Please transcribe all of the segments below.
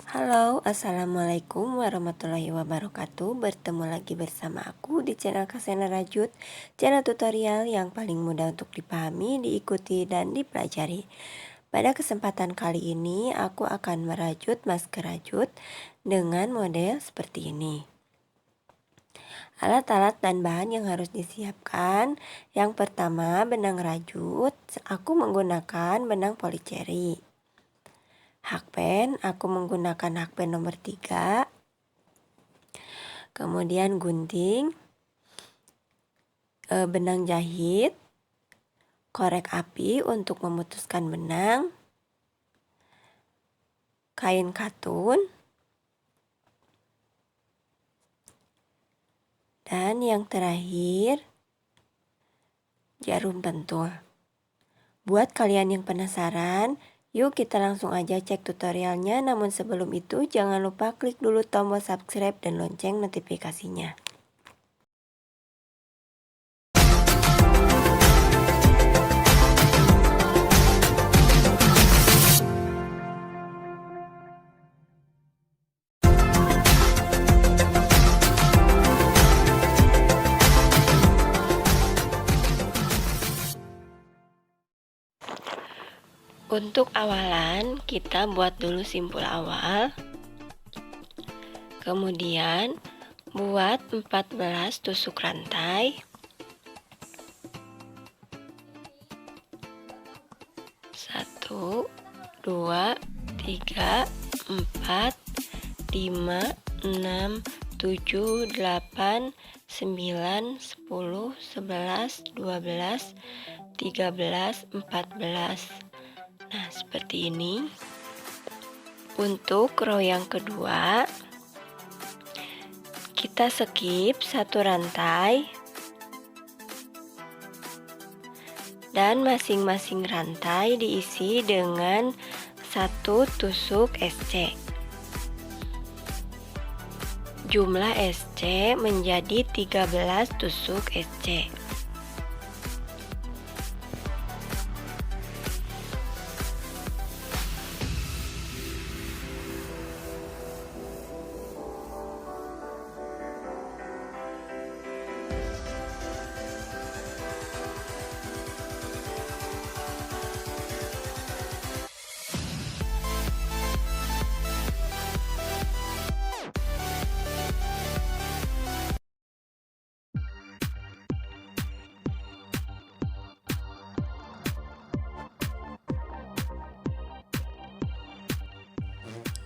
Halo, assalamualaikum warahmatullahi wabarakatuh. Bertemu lagi bersama aku di channel Kasena Rajut, channel tutorial yang paling mudah untuk dipahami, diikuti, dan dipelajari. Pada kesempatan kali ini, aku akan merajut masker rajut dengan model seperti ini. Alat-alat dan bahan yang harus disiapkan. Yang pertama, benang rajut. Aku menggunakan benang policeri. Hakpen, aku menggunakan hakpen nomor 3. Kemudian gunting, benang jahit, korek api untuk memutuskan benang, kain katun, dan yang terakhir, jarum pentul. Buat kalian yang penasaran, yuk kita langsung aja cek tutorialnya. Namun sebelum itu jangan lupa klik dulu tombol subscribe dan lonceng notifikasinya. Untuk awalan, kita buat dulu simpul awal. Kemudian, buat 14 tusuk rantai. 1, 2, 3, 4, 5, 6, 7, 8, 9, 10, 11, 12, 13, 14. Nah, seperti ini. Untuk row yang kedua, kita skip satu rantai dan masing-masing rantai diisi dengan satu tusuk SC. Jumlah SC menjadi 13 tusuk SC.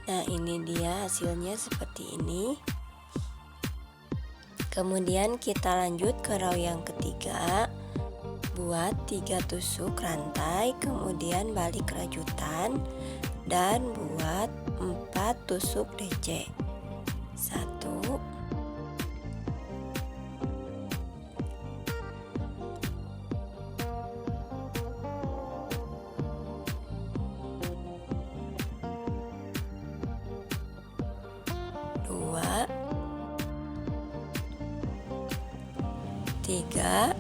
Nah, ini dia hasilnya seperti ini. Kemudian kita lanjut ke row yang ketiga. Buat 3 tusuk rantai, kemudian balik rajutan dan buat 4 tusuk DC. 1, 2, 3,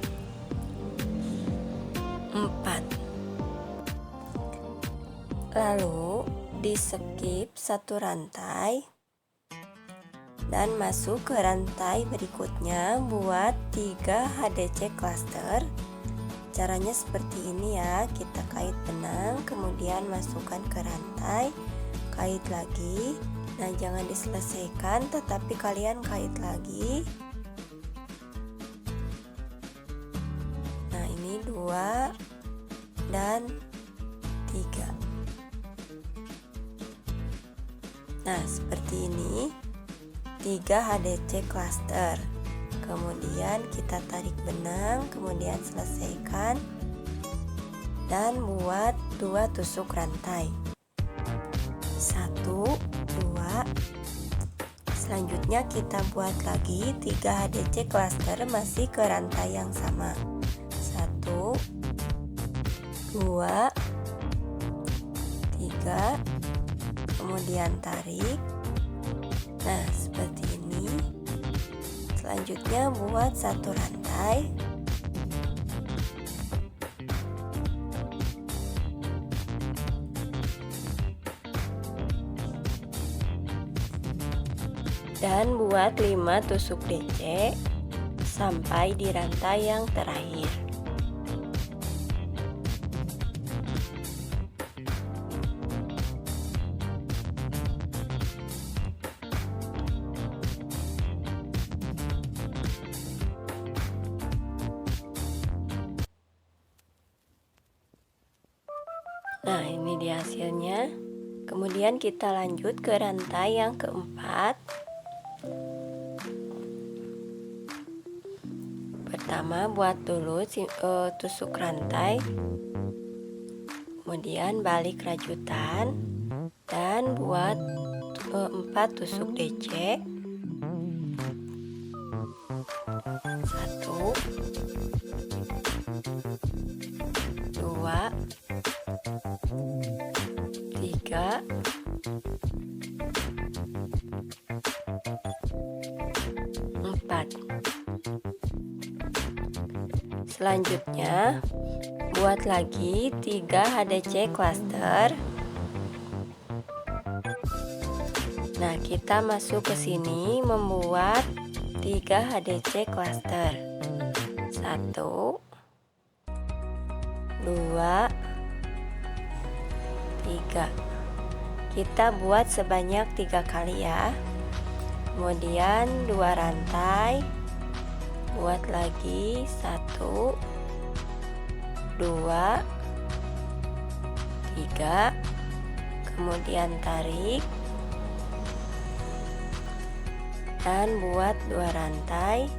4. Lalu di skip satu rantai dan masuk ke rantai berikutnya buat 3 HDC cluster. Caranya seperti ini ya, kita kait benang, kemudian masukkan ke rantai, kait lagi. Nah, jangan diselesaikan tetapi kalian kait lagi. Nah, ini 2 dan 3. Nah, seperti ini 3 HDC cluster. Kemudian kita tarik benang, kemudian selesaikan dan buat 2 tusuk rantai. 1, 2. Selanjutnya kita buat lagi 3 HDC cluster masih ke rantai yang sama. 1, 2, 3. Kemudian tarik. Nah, seperti ini. Selanjutnya buat satu rantai. Dan buat 5 tusuk DC sampai di rantai yang terakhir. Nah, ini dia hasilnya. Kemudian kita lanjut ke rantai yang keempat. Pertama buat dulu tusuk rantai, kemudian balik rajutan dan buat 4 tusuk DC. 1 2 3 4. Selanjutnya buat lagi 3 HDC cluster. Nah, kita masuk ke sini membuat 3 HDC cluster. 1 2 3. Kita buat sebanyak 3 kali ya. Kemudian 2 rantai, buat lagi 1 2 3, kemudian tarik dan buat 2 rantai,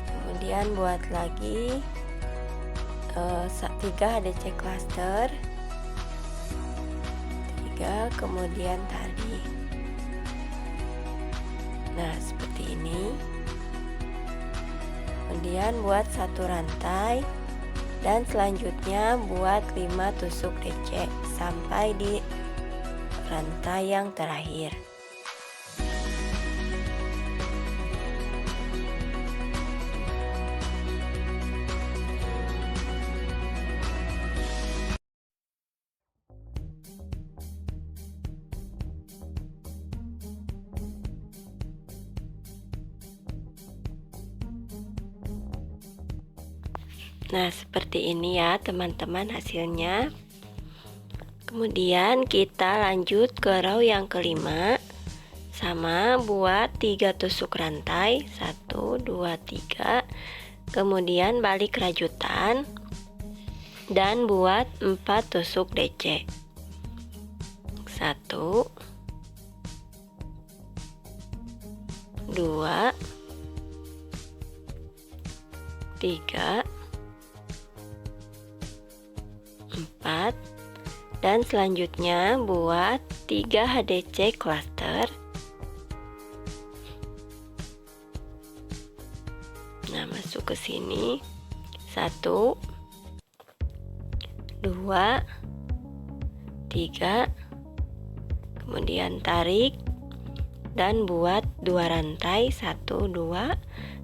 kemudian buat lagi 3 HDC cluster, 3, kemudian tarik. Nah, seperti ini. Kemudian buat 1 rantai dan selanjutnya buat 5 tusuk DC sampai di rantai yang terakhir. Nah, seperti ini ya teman-teman hasilnya. Kemudian kita lanjut ke row yang kelima. Sama buat 3 tusuk rantai, 1 2 3. Kemudian balik rajutan dan buat 4 tusuk DC. 1 2 3 4, dan selanjutnya buat 3 HDC cluster. Nah, masuk ke sini 1 2 3, kemudian tarik dan buat 2 rantai 1 2,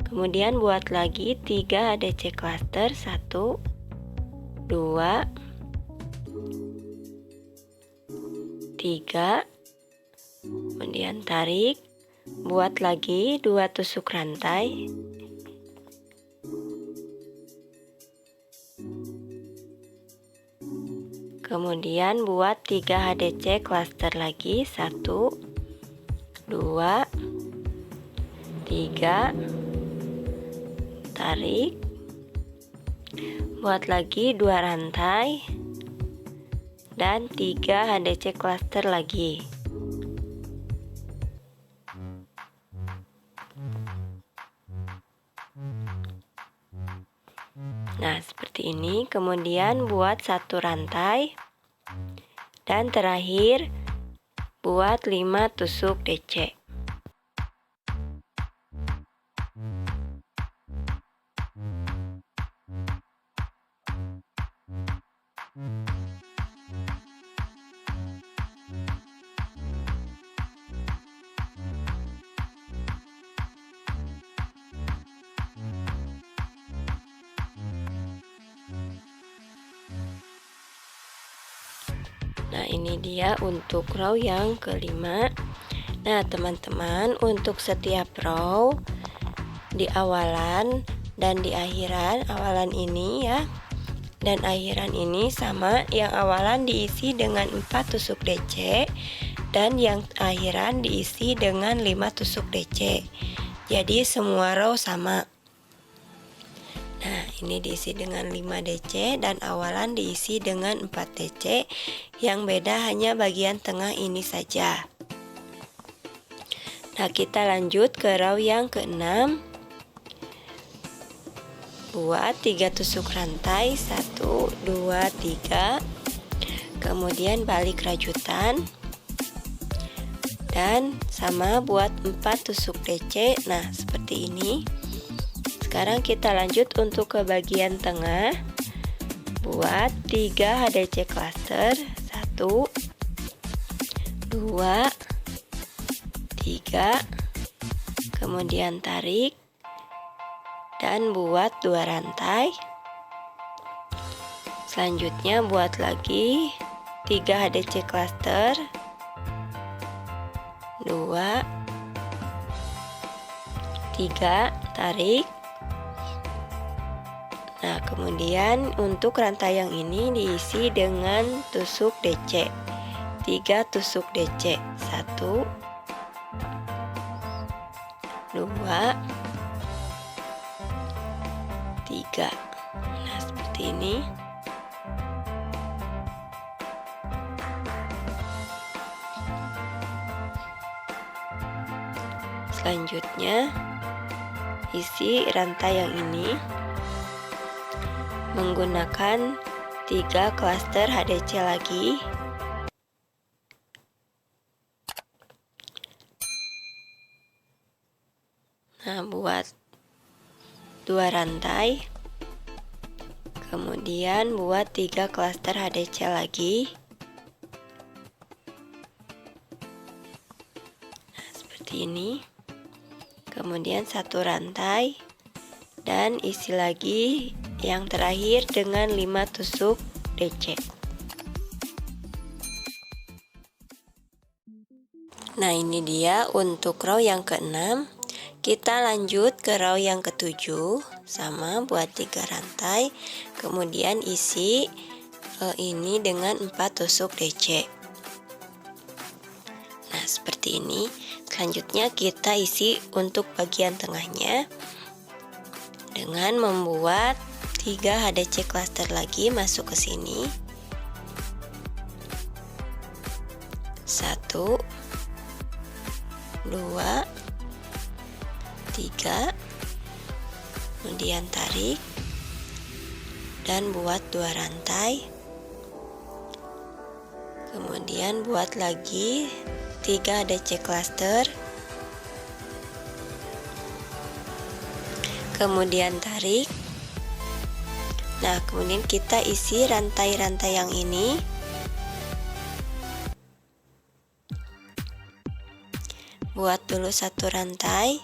kemudian buat lagi 3 HDC cluster 1 2 3, kemudian tarik, buat lagi 2 tusuk rantai, kemudian buat 3 HDC cluster lagi 1 2 3, tarik, buat lagi 2 rantai dan 3 HDC cluster lagi. Nah, seperti ini. Kemudian buat 1 rantai dan terakhir buat 5 tusuk DC. Nah, ini dia untuk row yang kelima. Nah, teman-teman, untuk setiap row di awalan dan di akhiran, awalan ini ya dan akhiran ini sama, yang awalan diisi dengan 4 tusuk DC dan yang akhiran diisi dengan 5 tusuk DC. Jadi semua row sama. Nah, ini diisi dengan 5 DC dan awalan diisi dengan 4 DC. Yang beda hanya bagian tengah ini saja. Nah, kita lanjut ke row yang ke-6. Buat 3 tusuk rantai, 1, 2, 3. Kemudian balik rajutan. Dan sama buat 4 tusuk DC. Nah, seperti ini. Sekarang kita lanjut untuk ke bagian tengah. Buat 3 HDC cluster, 1, 2, 3. Kemudian tarik dan buat 2 rantai. Selanjutnya buat lagi 3 HDC cluster, 2, 3, tarik. Nah, kemudian untuk rantai yang ini diisi dengan tusuk DC. 3 tusuk DC. 1, 2, 3. Nah, seperti ini. Selanjutnya isi rantai yang ini menggunakan 3 klaster HDC lagi. Nah, buat 2 rantai. Kemudian buat 3 klaster HDC lagi. Nah, seperti ini. Kemudian 1 rantai dan isi lagi yang terakhir dengan 5 tusuk DC. Nah, ini dia untuk row yang ke-6. Kita lanjut ke row yang ke-7. Sama buat 3 rantai. Kemudian isi ini dengan 4 tusuk DC. Nah, seperti ini. Selanjutnya kita isi untuk bagian tengahnya dengan membuat 3 HDC cluster lagi masuk ke sini. 1, 2, 3. Kemudian tarik dan buat 2 rantai. Kemudian buat lagi 3 HDC cluster. Kemudian tarik. Nah, kemudian kita isi rantai-rantai yang ini. Buat dulu 1 rantai.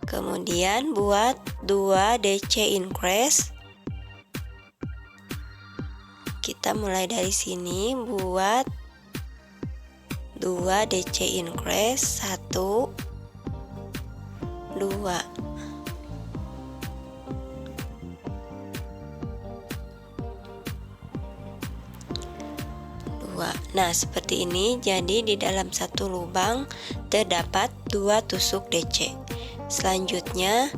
Kemudian buat 2 DC increase. Kita mulai dari sini buat 2 DC increase, 1, 2. Nah, seperti ini. Jadi di dalam satu lubang terdapat 2 tusuk DC. Selanjutnya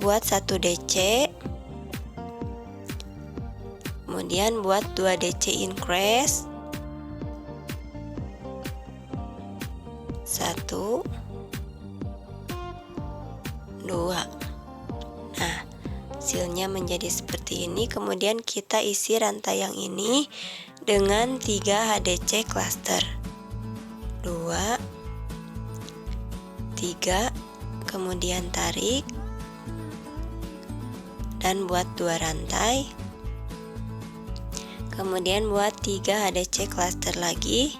buat 1 DC. Kemudian buat 2 DC increase. 1, 2. Nah, hasilnya menjadi seperti ini. Kemudian kita isi rantai yang ini dengan 3 HDC cluster. 2, 3. Kemudian tarik dan buat 2 rantai. Kemudian buat 3 HDC cluster lagi.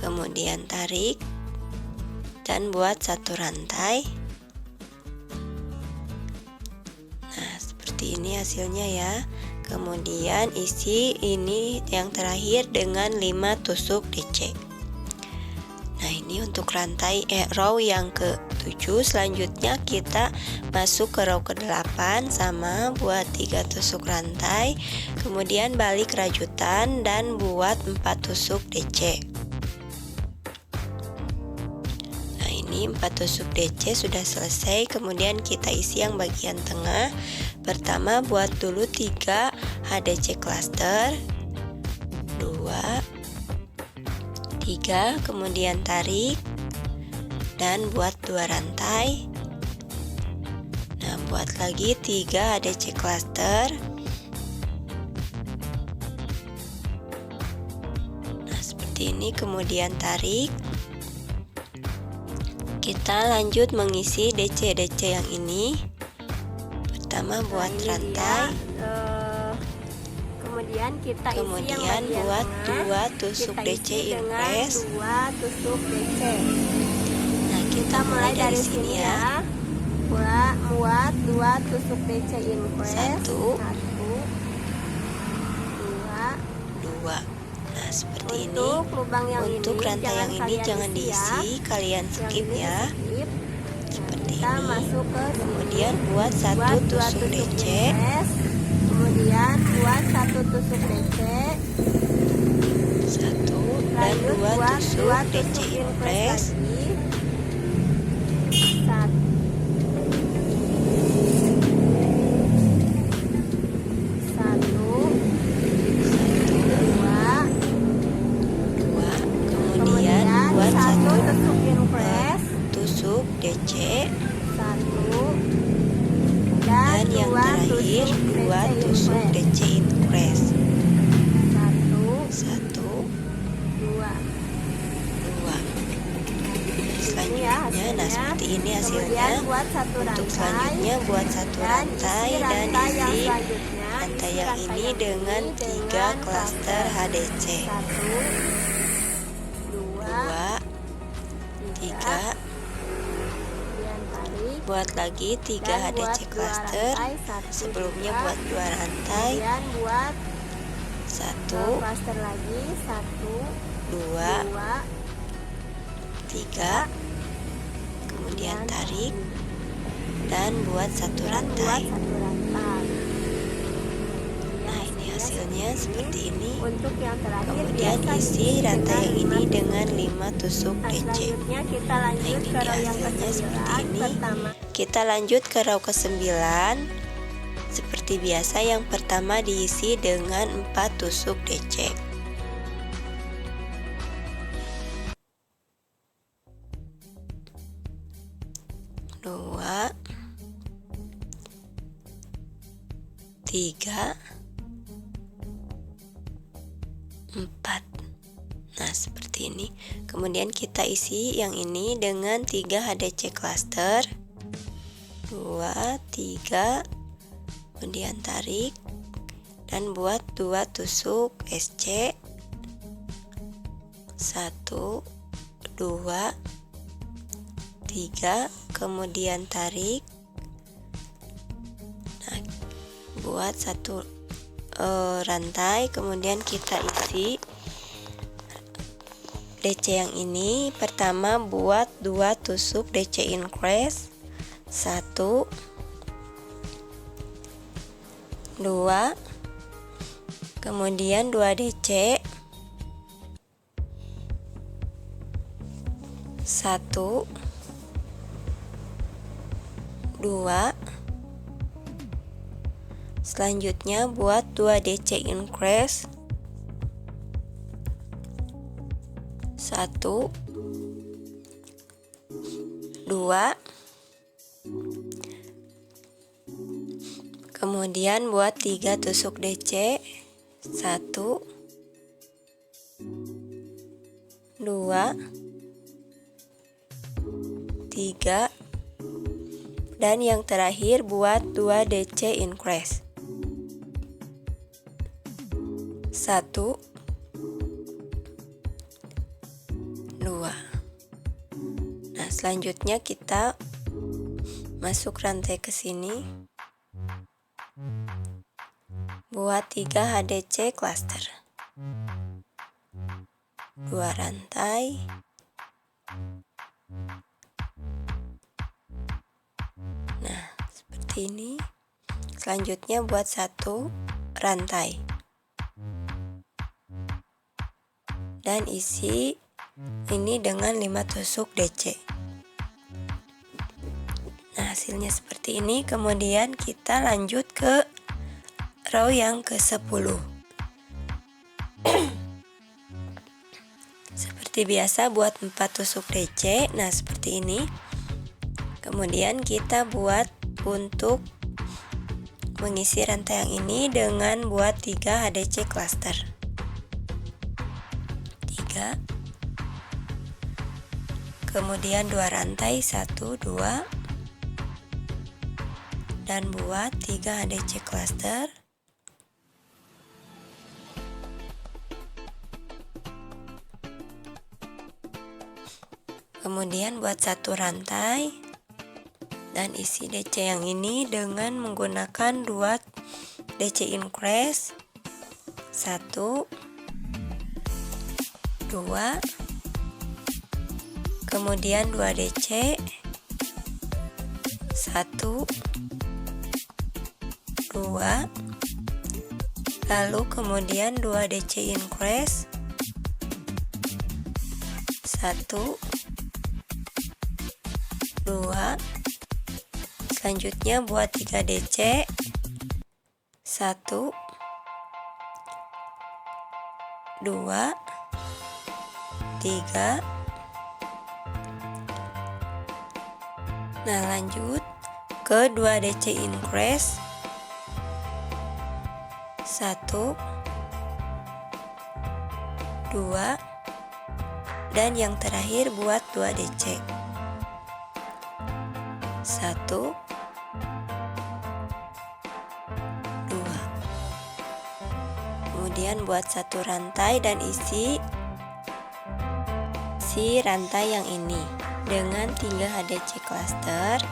Kemudian tarik dan buat 1 rantai. Nah, seperti ini hasilnya ya. Kemudian isi ini yang terakhir dengan 5 tusuk DC. Nah, ini untuk row yang ke-7. Selanjutnya kita masuk ke row ke-8, sama buat 3 tusuk rantai, kemudian balik rajutan dan buat 4 tusuk DC. Nah, ini 4 tusuk DC sudah selesai. Kemudian kita isi yang bagian tengah. Pertama buat dulu 3 HDC cluster, 2, 3, kemudian tarik dan buat 2 rantai. Nah, buat lagi 3 HDC cluster. Nah, seperti ini, kemudian tarik. Kita lanjut mengisi DC-DC yang ini. Pertama buat rantai. Kemudian kita isi kemudian buat 2 tusuk DC increase. 2 tusuk DC. Nah, kita mulai dari sini ya. Buat 2 tusuk DC increase. 1, 2. Nah, seperti ini. Untuk lubang yang untuk ini, rantai yang ini jangan diisi, kalian skip ya. Seperti kita ini. masuk ke Kemudian buat 1 tusuk DC. Kemudian buat 1 tusuk DC. 1 dan 2 tusuk DC increase. 1, 2, tusuk DC. 1 dan yang terakhir 2 tusuk DC increase. 1, 2. Selanjutnya, nah seperti ini hasilnya. Untuk selanjutnya buat 1 rantai dan isi rantai yang ini dengan 3 cluster HDC. 2, 3. Buat lagi 3 HDC cluster. Sebelumnya buat 2 rantai. 1, cluster lagi. 2, 3. Kemudian tarik dan buat 1 rantai. Nah, ini hasilnya seperti ini. Untuk yang terakhir, kemudian isi rantai yang ini dengan 5 tusuk DC. Selanjutnya kita lanjut ke row yang hasilnya seperti ke-9. ini. Kita lanjut ke row ke-9. Seperti biasa, yang pertama diisi dengan 4 tusuk DC. 2, 3, 4. Nah, seperti ini. Kemudian kita isi yang ini dengan 3 HDC cluster. 2, 3. Kemudian tarik dan buat 2 tusuk SC. 1, 2, 3. Kemudian tarik. Nah, buat 1 rantai, kemudian kita isi DC yang ini. Pertama buat 2 tusuk DC increase. 1, 2. Kemudian 2 DC. 1, 2. Selanjutnya buat 2 DC increase. 1, 2. Kemudian buat 3 tusuk DC. 1, 2, 3. Dan yang terakhir buat 2 DC increase. 1, 2. Nah, selanjutnya kita masuk rantai ke sini. buat 3 HDC cluster. 2 rantai. Nah, seperti ini. Selanjutnya buat 1 rantai. Dan isi ini dengan 5 tusuk DC. Nah, hasilnya seperti ini. Kemudian kita lanjut ke row yang ke-10. Seperti biasa buat 4 tusuk DC. Nah, seperti ini. Kemudian kita buat untuk mengisi rantai yang ini dengan buat 3 HDC cluster. 3. Kemudian 2 rantai, 1, 2. Dan buat 3 HDC cluster. Kemudian buat 1 rantai dan isi DC yang ini dengan menggunakan 2 DC increase. 1, 2. Kemudian 2 DC. 1, 2, lalu kemudian 2 DC increase, 1, 2, selanjutnya buat 3 DC, 1, 2, 3. Nah, lanjut ke 2 DC increase, 1, 2, dan yang terakhir buat 2 DC. 1, 2. Kemudian buat 1 rantai dan isi rantai yang ini dengan 3 HDC cluster.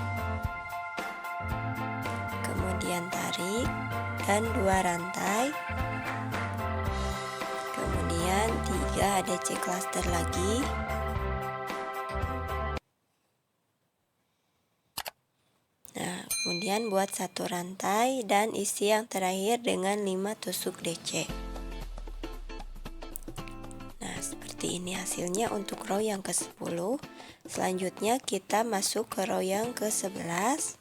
Kemudian tarik dan 2 rantai, kemudian 3 HDC cluster lagi, nah kemudian buat 1 rantai dan isi yang terakhir dengan 5 tusuk DC. Nah, seperti ini hasilnya untuk row yang ke-10. Selanjutnya kita masuk ke row yang ke-11.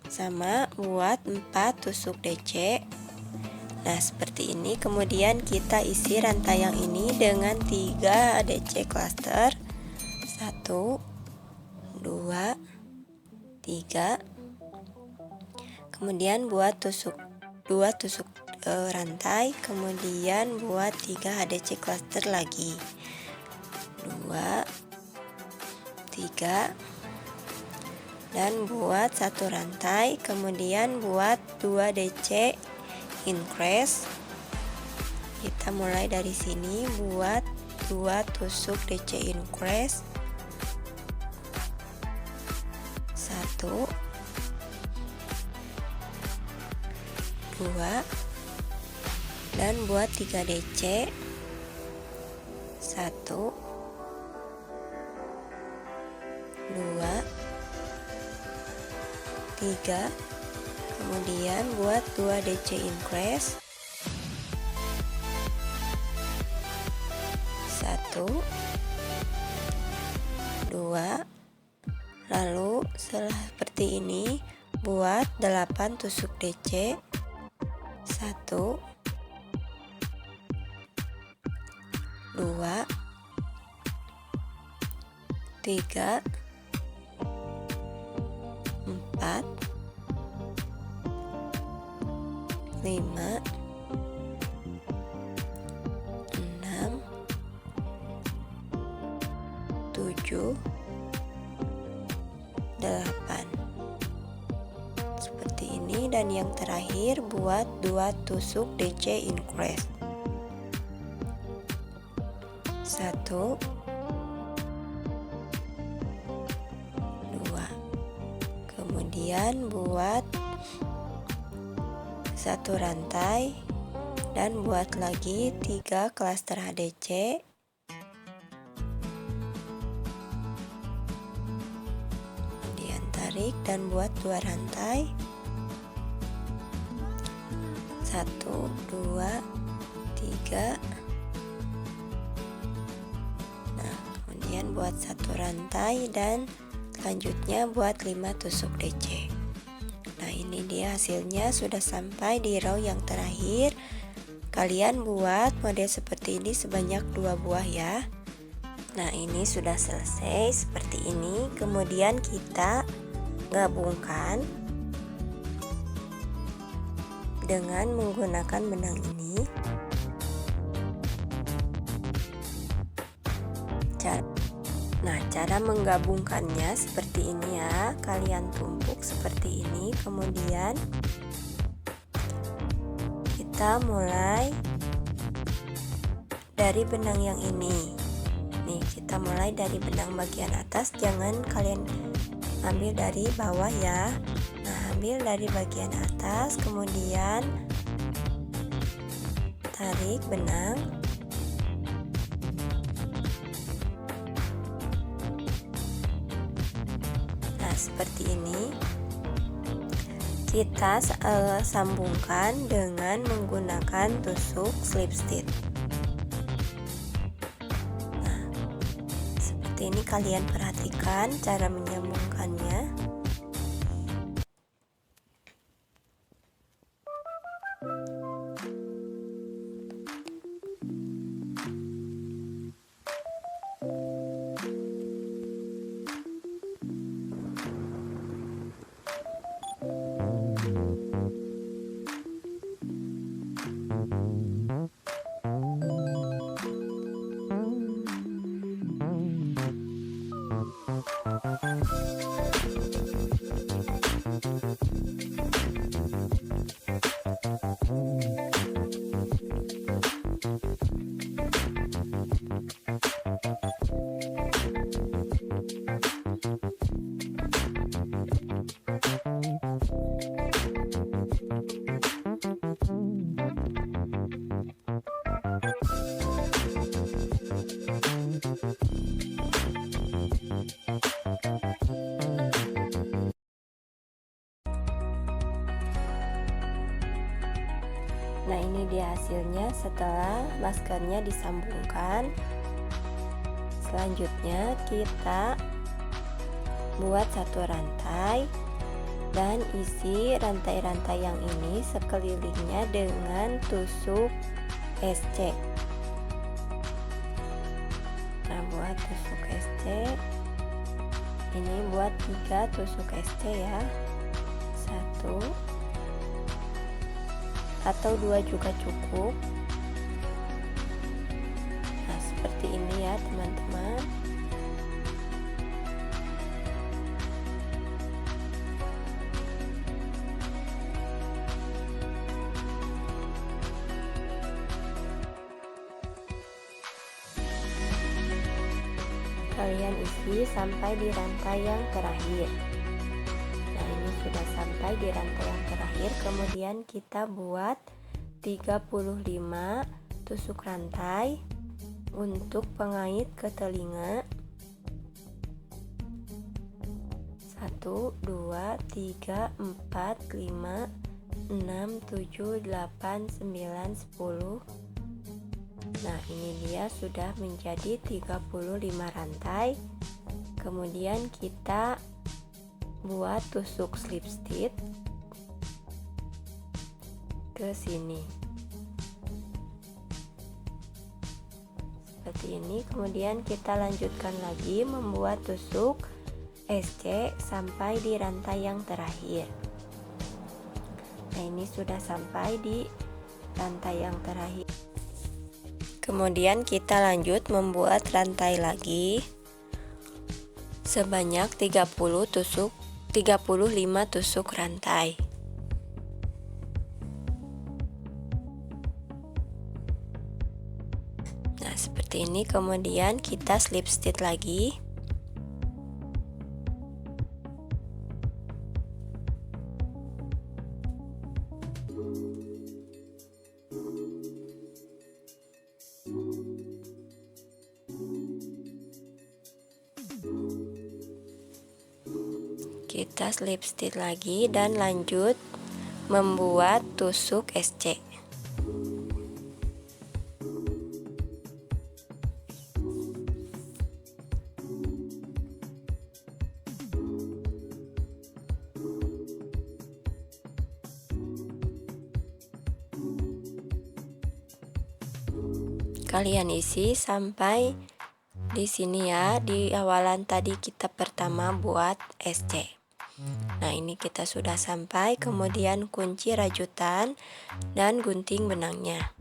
Sama buat 4 tusuk DC. Nah, seperti ini. Kemudian kita isi rantai yang ini dengan 3 DC cluster. 1, 2, 3. Kemudian buat 2 tusuk rantai, kemudian buat 3 HDC cluster lagi. 2, 3. Dan buat 1 rantai, kemudian buat 2 DC increase. Kita mulai dari sini buat 2 tusuk DC increase. 1, 2, dan buat 3 DC. 1, 2, 3. Kemudian buat 2 DC increase. 1, 2. Lalu seperti ini buat 8 tusuk DC. 1, 2, 3, 4, 5, 6, 7, 8. Seperti ini, dan yang terakhir buat 2 tusuk DC increase. 1, 2. Kemudian buat satu rantai dan buat lagi 3 klaster HDC. Kemudian tarik dan buat 2 rantai. 1, 2, 3. Nah, kemudian buat 1 rantai dan selanjutnya buat 5 tusuk DC. Nah, ini dia hasilnya, sudah sampai di row yang terakhir. Kalian buat model seperti ini sebanyak 2 buah ya. Nah, ini sudah selesai seperti ini. Kemudian kita gabungkan dengan menggunakan benang ini. Nah, cara menggabungkannya seperti ini ya. Kalian tumpuk seperti ini, kemudian kita mulai dari benang yang ini. Nih, kita mulai dari benang bagian atas, jangan kalian ambil dari bawah ya. Nah, ambil dari bagian atas, kemudian tarik benang. Nah, seperti ini. Kita sambungkan dengan menggunakan tusuk slip stitch. Nah, seperti ini, kalian perhatikan cara menyambungkannya. Nah, ini dia hasilnya setelah maskernya disambungkan. Selanjutnya kita buat 1 rantai dan isi rantai-rantai yang ini sekelilingnya dengan tusuk SC. Nah, buat tusuk SC ini buat 3 tusuk SC ya. 1 atau 2 juga cukup. Nah, seperti ini ya teman-teman. Kalian isi sampai di rantai yang terakhir. Nah, ini sudah sampai di rantai yang terakhir. Kemudian kita buat 35 tusuk rantai untuk pengait ke telinga. 1, 2, 3, 4, 5, 6, 7, 8, 9, 10. Nah, ini dia sudah menjadi 35 rantai. Kemudian kita buat tusuk slip stitch ke sini seperti ini. Kemudian kita lanjutkan lagi membuat tusuk SC sampai di rantai yang terakhir. Nah, ini sudah sampai di rantai yang terakhir. Kemudian kita lanjut membuat rantai lagi sebanyak 35 tusuk rantai. Nah, seperti ini. Kemudian kita slip stitch lagi. Kita slip stitch lagi dan lanjut membuat tusuk SC. Kalian isi sampai di sini ya, di awalan tadi kita pertama buat SC. Nah, ini kita sudah sampai, kemudian kunci rajutan dan gunting benangnya.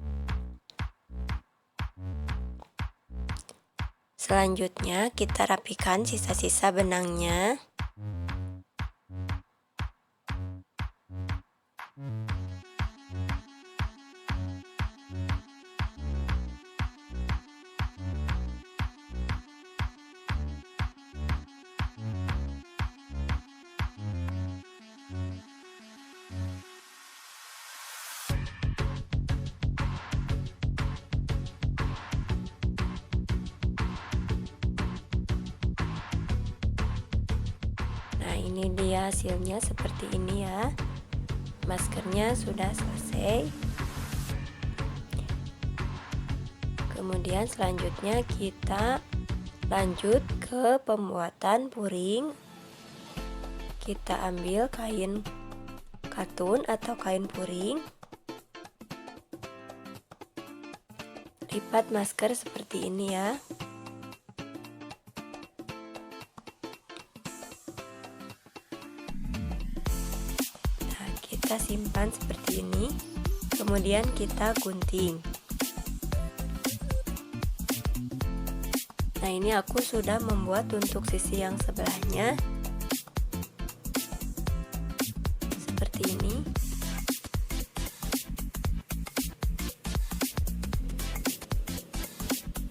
Selanjutnya kita rapikan sisa-sisa benangnya. Nah, ini dia hasilnya seperti ini ya. Maskernya sudah selesai. Kemudian selanjutnya kita lanjut ke pembuatan puring. Kita ambil kain katun atau kain puring. Lipat masker seperti ini ya. Kita simpan seperti ini, kemudian kita gunting. Nah, ini aku sudah membuat untuk sisi yang sebelahnya seperti ini.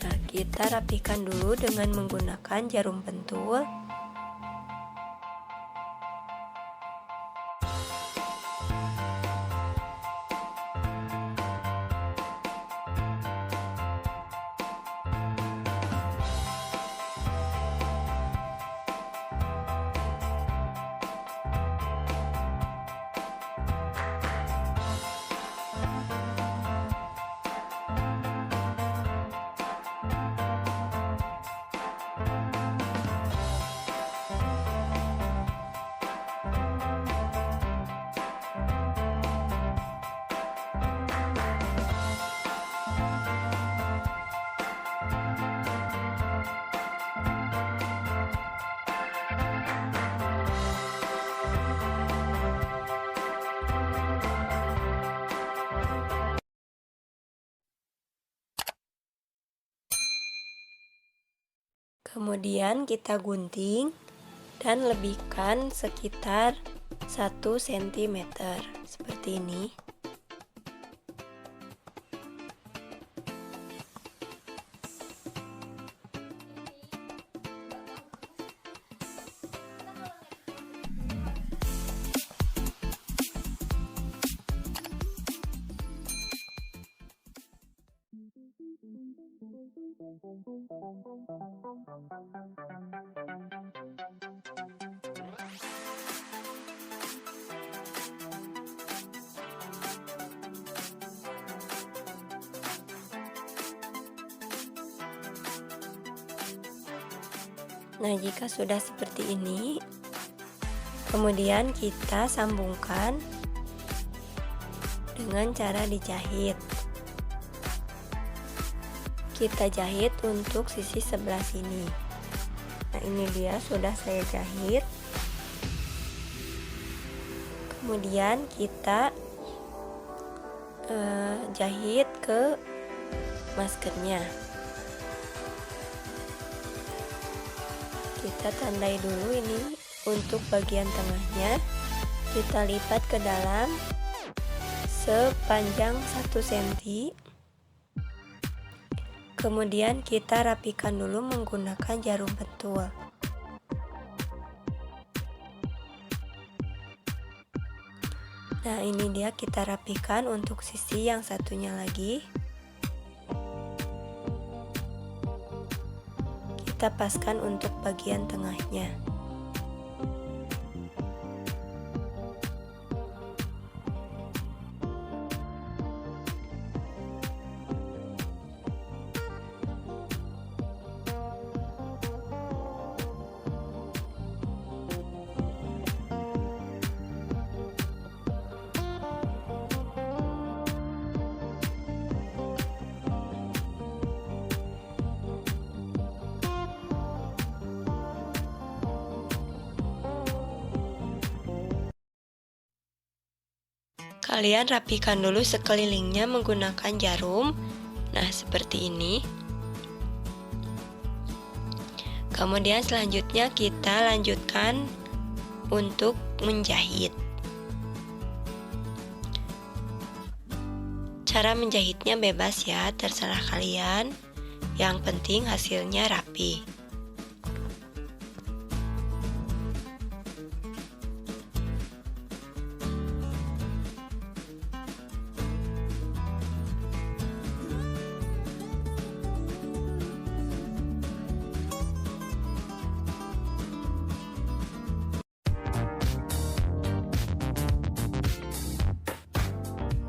Nah, kita rapikan dulu dengan menggunakan jarum pentul. Kemudian kita gunting dan lebihkan sekitar 1 cm seperti ini. Nah, jika sudah seperti ini, kemudian kita sambungkan dengan cara dijahit. Kita jahit untuk sisi sebelah sini. Nah, ini dia sudah saya jahit. Kemudian kita jahit ke maskernya. Kita tandai dulu ini untuk bagian tengahnya. Kita lipat ke dalam sepanjang 1 cm. Kemudian kita rapikan dulu menggunakan jarum pentul. Nah, ini dia kita rapikan untuk sisi yang satunya lagi. Kita paskan untuk bagian tengahnya. kalian rapikan dulu sekelilingnya menggunakan jarum. Nah, seperti ini. Kemudian selanjutnya kita lanjutkan untuk menjahit. Cara menjahitnya bebas ya, terserah kalian. Yang penting hasilnya rapi.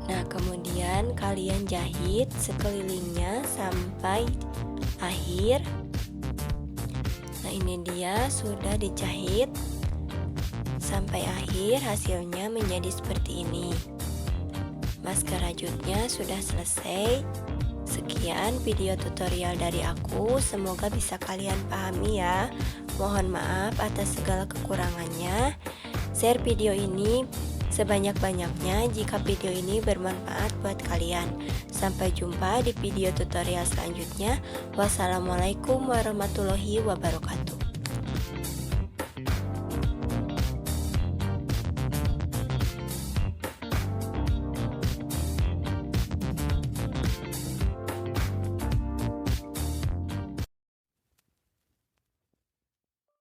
Nah, kemudian kalian jahit sekelilingnya sampai akhir. Nah, ini dia sudah dijahit sampai akhir, hasilnya menjadi seperti ini. Masker rajutnya sudah selesai. Sekian video tutorial dari aku, semoga bisa kalian pahami ya. Mohon maaf atas segala kekurangannya. Share video ini sebanyak-banyaknya jika video ini bermanfaat buat kalian. Sampai jumpa di video tutorial selanjutnya. Wassalamualaikum warahmatullahi wabarakatuh.